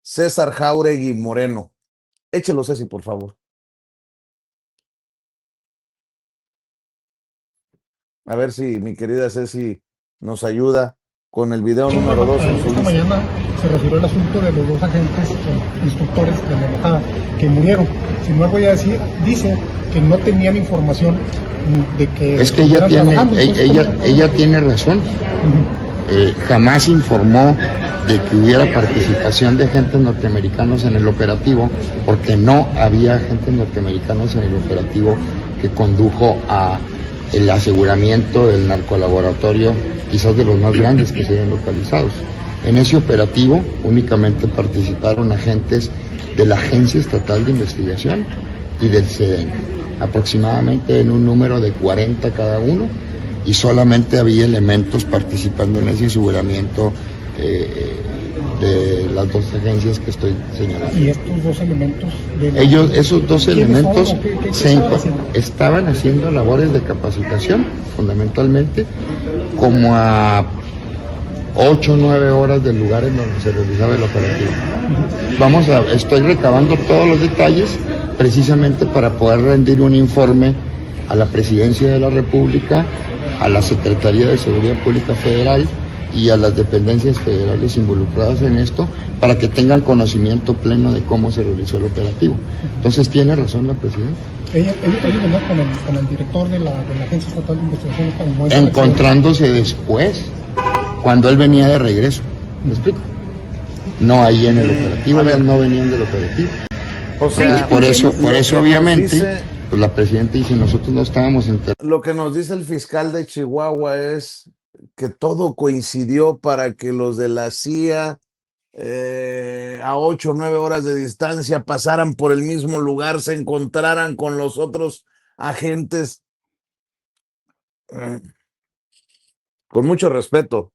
César Jáuregui Moreno. Échelo, Ceci, por favor. A ver si mi querida Ceci nos ayuda con el video número 2 en su Esta lista. mañana se refirió el asunto de los dos agentes instructores de la embajada que murieron. Sin embargo, ella dice que no tenían información de que... Es que ella tiene razón. Jamás informó de que hubiera participación de agentes norteamericanos en el operativo, porque no había agentes norteamericanos en el operativo que condujo a el aseguramiento del narcolaboratorio, quizás de los más grandes que se hayan localizados. En ese operativo únicamente participaron agentes de la Agencia Estatal de Investigación y del CEDEN, aproximadamente en un número de 40 cada uno, y solamente había elementos participando en ese aseguramiento de las dos agencias que estoy señalando. ¿Y estos dos elementos? Esos dos elementos estaban haciendo labores de capacitación, fundamentalmente, como a 8 o 9 horas del lugar en donde se realizaba el operativo. Estoy recabando todos los detalles precisamente para poder rendir un informe a la Presidencia de la República, a la Secretaría de Seguridad Pública Federal y a las dependencias federales involucradas en esto, para que tengan conocimiento pleno de cómo se realizó el operativo. Entonces tiene razón la Presidenta. Ella venía con el director de la Agencia Estatal de Investigación para encontrándose después, cuando él venía de regreso. ¿Me explico? No ahí en el operativo, ellos no venían del operativo. O sea, por eso obviamente, pues la Presidenta dice, nosotros no estábamos enterados. Lo que nos dice el fiscal de Chihuahua es que todo coincidió para que los de la CIA a 8 o 9 horas de distancia pasaran por el mismo lugar, se encontraran con los otros agentes. Con mucho respeto,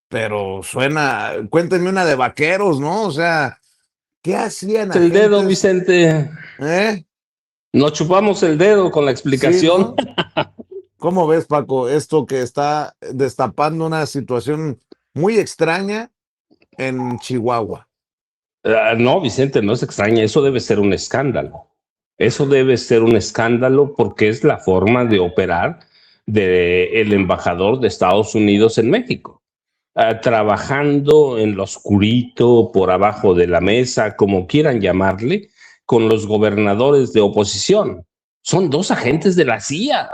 pero suena, cuéntenme una de vaqueros, ¿no? O sea, ¿qué hacían el agentes? dedo, Vicente. Nos chupamos el dedo con la explicación. Sí, ¿no? ¿Cómo ves, Paco, esto que está destapando una situación muy extraña en Chihuahua? No, Vicente, no es extraña, eso debe ser un escándalo. Eso debe ser un escándalo porque es la forma de operar del embajador de Estados Unidos en México. Trabajando en lo oscurito, por abajo de la mesa, como quieran llamarle, con los gobernadores de oposición. Son dos agentes de la CIA.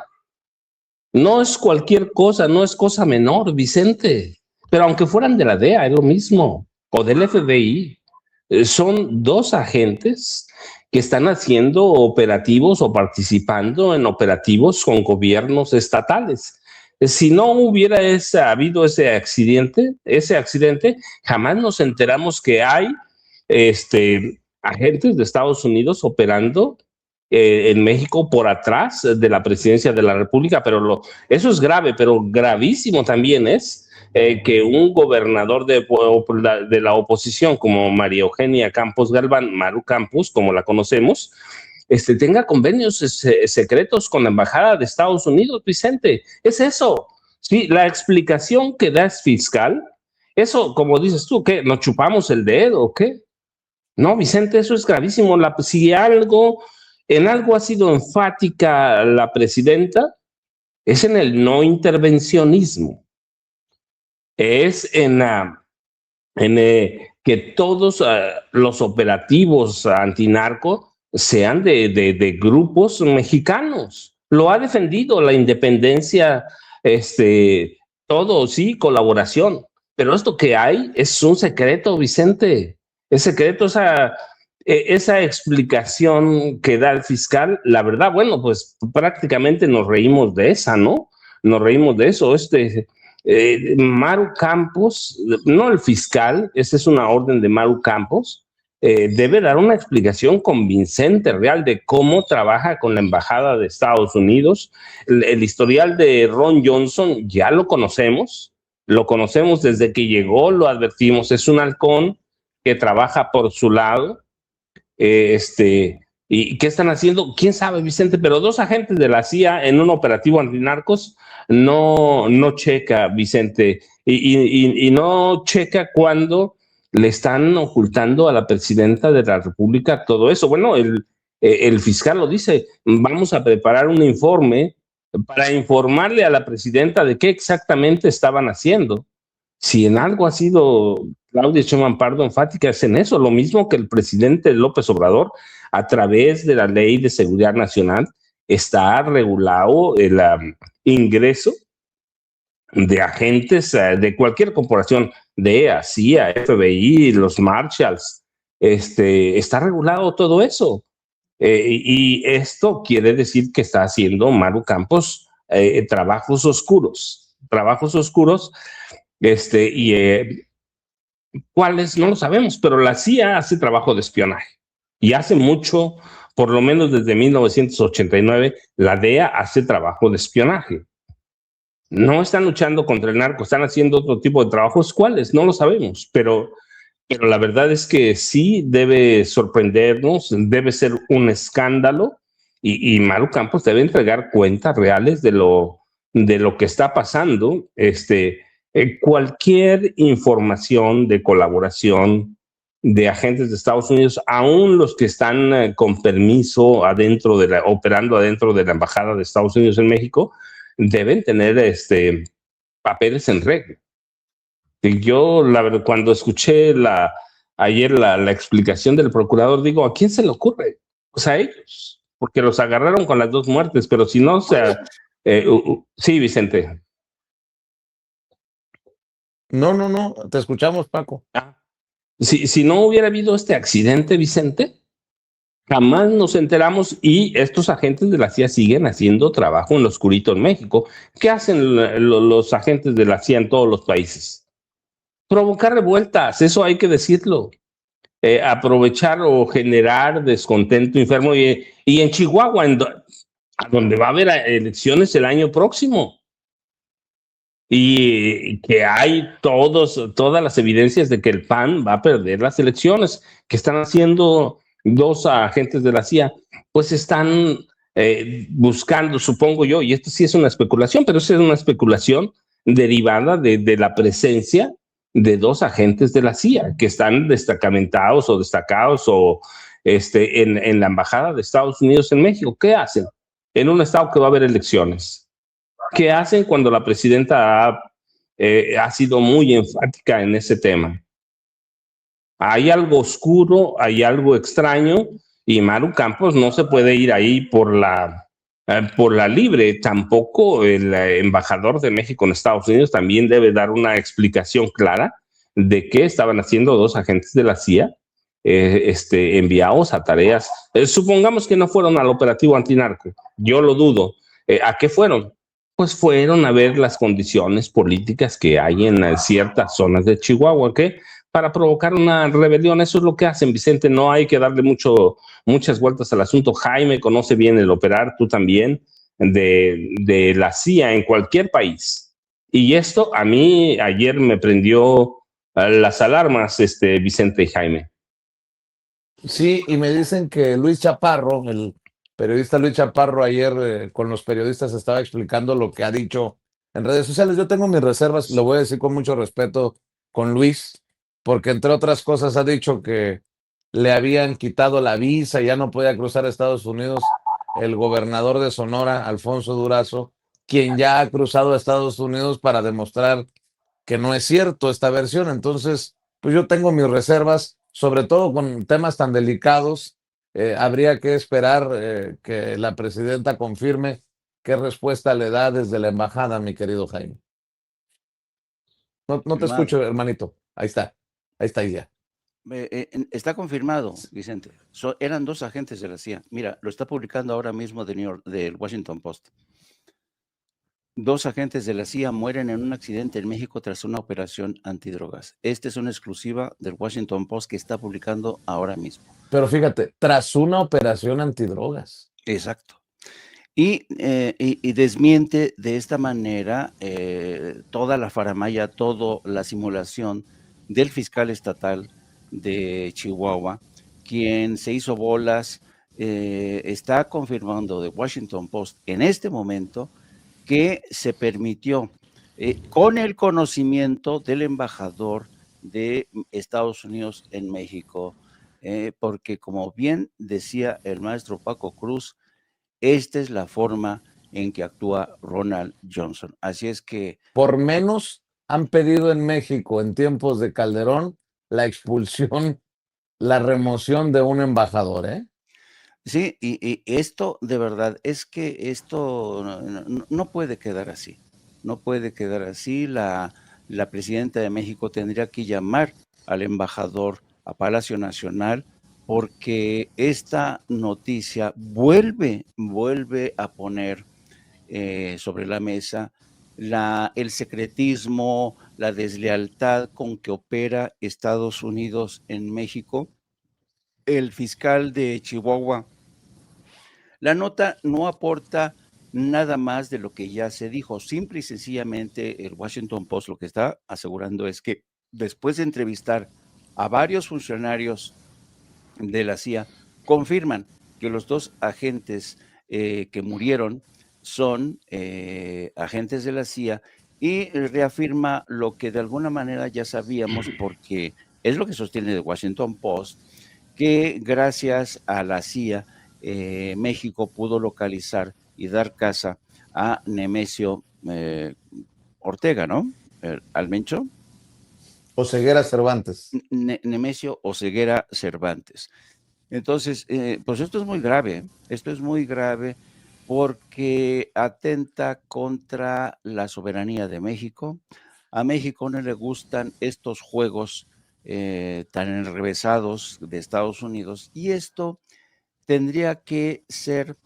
No es cualquier cosa, no es cosa menor, Vicente. Pero aunque fueran de la DEA, es lo mismo, o del FBI. Son dos agentes que están haciendo operativos o participando en operativos con gobiernos estatales. Si no hubiera habido ese accidente, jamás nos enteramos que hay agentes de Estados Unidos operando en México por atrás de la Presidencia de la República, pero eso es grave, pero gravísimo también es que un gobernador de la oposición como María Eugenia Campos Galván, Maru Campos, como la conocemos, tenga convenios secretos con la Embajada de Estados Unidos, Vicente. Es eso. Sí, la explicación que da el fiscal, eso, como dices tú, ¿qué? ¿Nos chupamos el dedo o qué? No, Vicente, eso es gravísimo. Si en algo ha sido enfática la presidenta, es en el no intervencionismo. Es en que todos los operativos antinarco sean de grupos mexicanos. Lo ha defendido la independencia, todo, sí, colaboración. Pero esto que hay es un secreto, Vicente. Es secreto esa explicación que da el fiscal. La verdad, bueno, pues prácticamente nos reímos de esa, ¿no? Nos reímos de eso. Maru Campos, no el fiscal, esta es una orden de Maru Campos, debe dar una explicación convincente, real, de cómo trabaja con la Embajada de Estados Unidos. El historial de Ron Johnson ya lo conocemos desde que llegó, lo advertimos, es un halcón que trabaja por su lado. ¿Y qué están haciendo? ¿Quién sabe, Vicente? Pero dos agentes de la CIA en un operativo antinarcos no checa, Vicente, y no checa cuando le están ocultando a la presidenta de la República todo eso. Bueno, el fiscal lo dice, vamos a preparar un informe para informarle a la presidenta de qué exactamente estaban haciendo. Si en algo ha sido Claudia Sheinbaum Pardo enfática es en eso, lo mismo que el presidente López Obrador, a través de la Ley de Seguridad Nacional, está regulado el ingreso de agentes de cualquier corporación, DEA, CIA, FBI, los Marshalls, está regulado todo eso. Y esto quiere decir que está haciendo Maru Campos trabajos oscuros, ¿cuáles? No lo sabemos, pero la CIA hace trabajo de espionaje y hace mucho, por lo menos desde 1989, la DEA hace trabajo de espionaje. No están luchando contra el narco, están haciendo otro tipo de trabajos, ¿cuáles? No lo sabemos, pero la verdad es que sí debe sorprendernos, debe ser un escándalo y Maru Campos debe entregar cuentas reales de lo que está pasando. Cualquier información de colaboración de agentes de Estados Unidos, aún los que están con permiso operando adentro de la Embajada de Estados Unidos en México, deben tener papeles en regla. Yo, la verdad, cuando escuché ayer la explicación del procurador, digo, ¿a quién se le ocurre? Pues a ellos, porque los agarraron con las dos muertes, pero si no, o sea, sí, Vicente. No, te escuchamos, Paco. Si no hubiera habido este accidente, Vicente, jamás nos enteramos y estos agentes de la CIA siguen haciendo trabajo en lo oscurito en México. ¿Qué hacen los agentes de la CIA en todos los países? Provocar revueltas, eso hay que decirlo. Aprovechar o generar descontento enfermo y en Chihuahua, a donde va a haber elecciones el año próximo. Y que hay todas las evidencias de que el PAN va a perder las elecciones, que están haciendo dos agentes de la CIA, pues están buscando, supongo yo, y esto sí es una especulación, pero es una especulación derivada de la presencia de dos agentes de la CIA que están destacamentados o destacados en la Embajada de Estados Unidos en México. ¿Qué hacen? En un estado que va a haber elecciones. ¿Qué hacen cuando la presidenta ha sido muy enfática en ese tema? Hay algo oscuro, hay algo extraño y Maru Campos no se puede ir ahí por la libre. Tampoco el embajador de México en Estados Unidos también debe dar una explicación clara de qué estaban haciendo dos agentes de la CIA enviados a tareas. Supongamos que no fueron al operativo antinarco, yo lo dudo. ¿A qué fueron? Pues fueron a ver las condiciones políticas que hay en ciertas zonas de Chihuahua, ¿qué? Para provocar una rebelión. Eso es lo que hacen, Vicente. No hay que darle muchas vueltas al asunto. Jaime conoce bien el operar, tú también, de la CIA en cualquier país. Y esto a mí ayer me prendió las alarmas, Vicente y Jaime. Sí, y me dicen que Luis Chaparro, el periodista Luis Chaparro, ayer con los periodistas estaba explicando lo que ha dicho en redes sociales. Yo tengo mis reservas, lo voy a decir con mucho respeto con Luis, porque entre otras cosas ha dicho que le habían quitado la visa y ya no podía cruzar a Estados Unidos el gobernador de Sonora, Alfonso Durazo, quien ya ha cruzado a Estados Unidos para demostrar que no es cierto esta versión. Entonces, pues yo tengo mis reservas, sobre todo con temas tan delicados. Habría que esperar que la presidenta confirme qué respuesta le da desde la embajada, mi querido Jaime. No te escucho, hermanito. Ahí está ya. Está confirmado, Vicente. Eran dos agentes de la CIA. Mira, lo está publicando ahora mismo del Washington Post. Dos agentes de la CIA mueren en un accidente en México tras una operación antidrogas. Esta es una exclusiva del Washington Post que está publicando ahora mismo. Pero fíjate, tras una operación antidrogas. Exacto. Y desmiente de esta manera toda la faramalla, toda la simulación del fiscal estatal de Chihuahua, quien se hizo bolas, está confirmando de Washington Post en este momento que se permitió, con el conocimiento del embajador de Estados Unidos en México, porque como bien decía el maestro Paco Cruz, esta es la forma en que actúa Ronald Johnson. Así es que... Por menos han pedido en México en tiempos de Calderón la expulsión, la remoción de un embajador, ¿eh? Sí, y esto de verdad es que esto no puede quedar así. No puede quedar así. La presidenta de México tendría que llamar al embajador a Palacio Nacional, porque esta noticia vuelve a poner sobre la mesa el secretismo, la deslealtad con que opera Estados Unidos en México. El fiscal de Chihuahua, la nota no aporta nada más de lo que ya se dijo. Simple y sencillamente el Washington Post lo que está asegurando es que después de entrevistar a varios funcionarios de la CIA, confirman que los dos agentes que murieron son agentes de la CIA, y reafirma lo que de alguna manera ya sabíamos, porque es lo que sostiene el Washington Post, que gracias a la CIA México pudo localizar y dar caza a Nemesio Ortega, ¿no? Almencho. Oseguera Cervantes. Nemesio Oseguera Cervantes. Entonces, pues esto es muy grave porque atenta contra la soberanía de México. A México no le gustan estos juegos tan enrevesados de Estados Unidos, y esto tendría que ser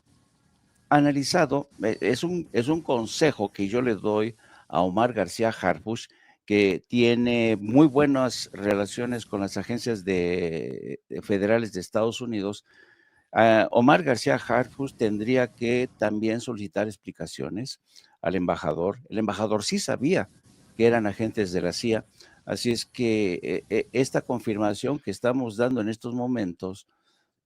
analizado. Es un consejo que yo le doy a Omar García Harfuch, que tiene muy buenas relaciones con las agencias federales de Estados Unidos. Omar García Harfuch tendría que también solicitar explicaciones al embajador. El embajador sí sabía que eran agentes de la CIA, así es que esta confirmación que estamos dando en estos momentos,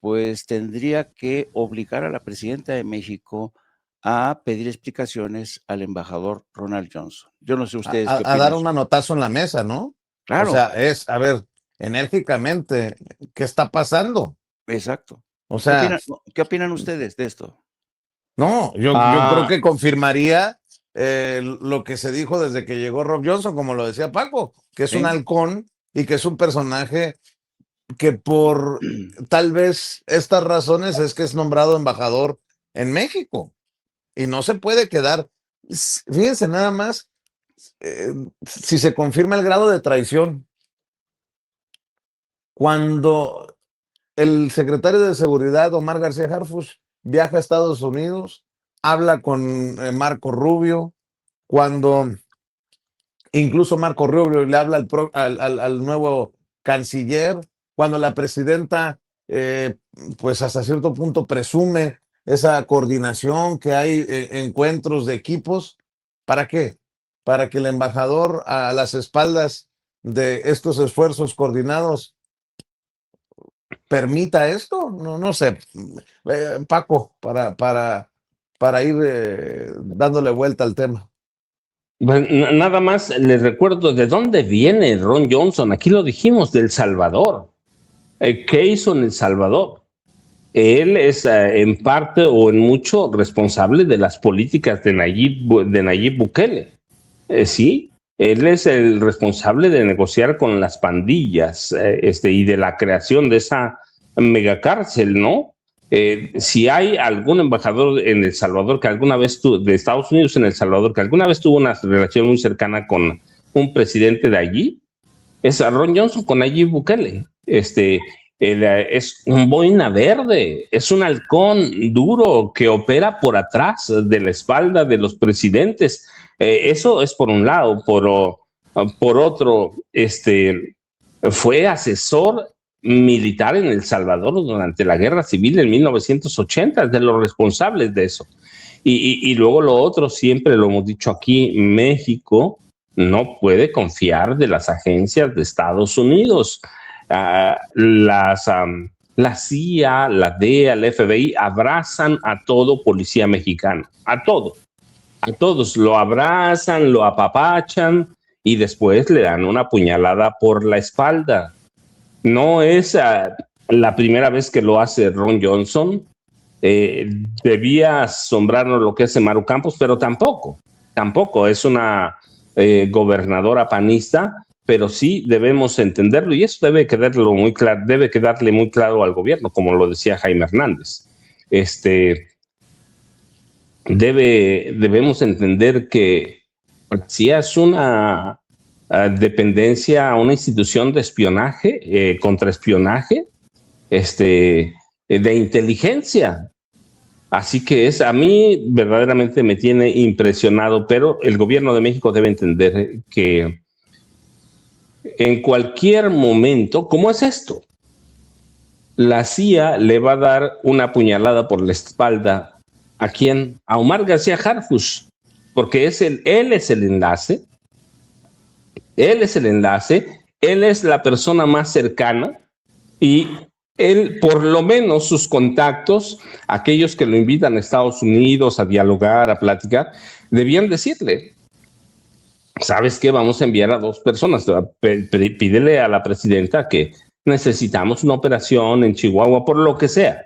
pues tendría que obligar a la presidenta de México a pedir explicaciones al embajador Ronald Johnson. Yo no sé ustedes qué opinan. A dar un manotazo en la mesa, ¿no? Claro. O sea, a ver, enérgicamente, ¿qué está pasando? Exacto. O sea, ¿Qué opinan ustedes de esto? No, yo creo que confirmaría lo que se dijo desde que llegó Rob Johnson, como lo decía Paco, que es un halcón y que es un personaje que por tal vez estas razones es que es nombrado embajador en México y no se puede quedar. Fíjense nada más, si se confirma el grado de traición, cuando el secretario de Seguridad, Omar García Harfuch, viaja a Estados Unidos, habla con Marco Rubio, cuando incluso Marco Rubio le habla al nuevo canciller, cuando la presidenta, pues hasta cierto punto presume esa coordinación que hay, encuentros de equipos. ¿Para qué? Para que el embajador, a las espaldas de estos esfuerzos coordinados, permita esto. No sé, Paco, para ir dándole vuelta al tema. Bueno, nada más les recuerdo de dónde viene Ron Johnson. Aquí lo dijimos, del Salvador. ¿Qué hizo en El Salvador? Él es en parte o en mucho responsable de las políticas de Nayib Bukele. Sí, él es el responsable de negociar con las pandillas y de la creación de esa megacárcel, ¿no? Si hay algún embajador en El Salvador que alguna vez de Estados Unidos en El Salvador que alguna vez tuvo una relación muy cercana con un presidente de allí, es Ron Johnson con Nayib Bukele. Es un boina verde, es un halcón duro que opera por atrás de la espalda de los presidentes. Eso es por un lado. Por otro, fue asesor militar en El Salvador durante la Guerra Civil en 1980, de los responsables de eso. Y luego lo otro, siempre lo hemos dicho aquí, México no puede confiar de las agencias de Estados Unidos. La CIA, la DEA, el FBI abrazan a todo policía mexicano, a todos lo abrazan, lo apapachan y después le dan una puñalada por la espalda. No es la primera vez que lo hace Ron Johnson. Debía asombrarnos lo que hace Maru Campos, pero tampoco es una gobernadora panista, pero sí debemos entenderlo, y eso debe quedarle muy claro al gobierno, como lo decía Jaime Hernández. Debemos entender que sí es una dependencia, una institución de espionaje, contraespionaje, de inteligencia. Así que a mí verdaderamente me tiene impresionado, pero el gobierno de México debe entender que en cualquier momento, ¿cómo es esto? La CIA le va a dar una puñalada por la espalda. ¿A quién? A Omar García Harfuch, porque él es el enlace, él es la persona más cercana, y él, por lo menos sus contactos, aquellos que lo invitan a Estados Unidos a dialogar, a platicar, debían decirle: ¿sabes qué? Vamos a enviar a 2 personas. Pídele a la presidenta que necesitamos una operación en Chihuahua, por lo que sea.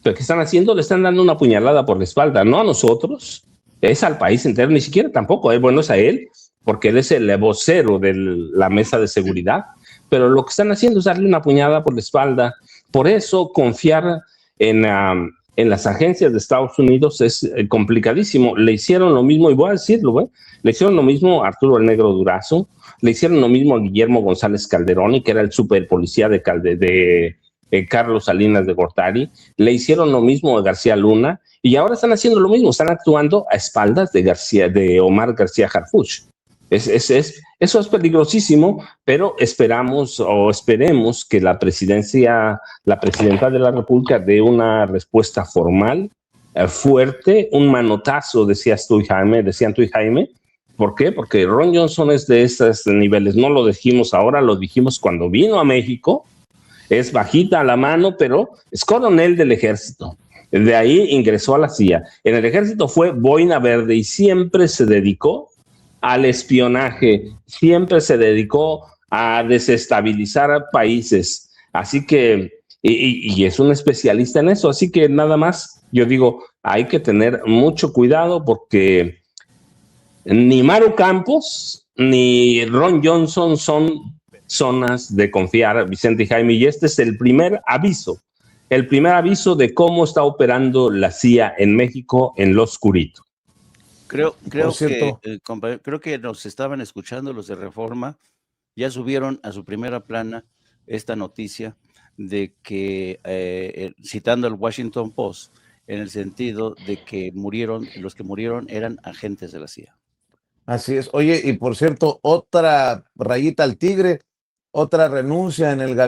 ¿Pero qué están haciendo? Le están dando una puñalada por la espalda, no a nosotros, es al país entero, ni siquiera tampoco. Bueno, es a él, porque él es el vocero de la mesa de seguridad. Pero lo que están haciendo es darle una puñalada por la espalda. Por eso confiar en las agencias de Estados Unidos es complicadísimo. Le hicieron lo mismo, y voy a decirlo, le hicieron lo mismo a Arturo el Negro Durazo, le hicieron lo mismo a Guillermo González Calderón, que era el superpolicía de Carlos Salinas de Gortari, le hicieron lo mismo a García Luna, y ahora están haciendo lo mismo, están actuando a espaldas de Omar García Harfuch. Eso es peligrosísimo, pero esperemos que la presidenta de la República dé una respuesta formal, fuerte, un manotazo, decían tú y Jaime. ¿Por qué? Porque Ron Johnson es de esos niveles. No lo dijimos ahora, lo dijimos cuando vino a México. Es bajita la mano, pero es coronel del ejército. De ahí ingresó a la CIA. En el ejército fue boina verde y siempre se dedicó al espionaje, siempre se dedicó a desestabilizar países. Así que, y es un especialista en eso. Así que nada más, yo digo, hay que tener mucho cuidado, porque ni Maru Campos ni Ron Johnson son personas de confiar, Vicente y Jaime, y este es el primer aviso de cómo está operando la CIA en México en lo oscurito. Creo que nos estaban escuchando los de Reforma, ya subieron a su primera plana esta noticia de que, citando al Washington Post, en el sentido de que los que murieron eran agentes de la CIA. Así es. Oye, y por cierto, otra rayita al tigre, otra renuncia en el gabinete.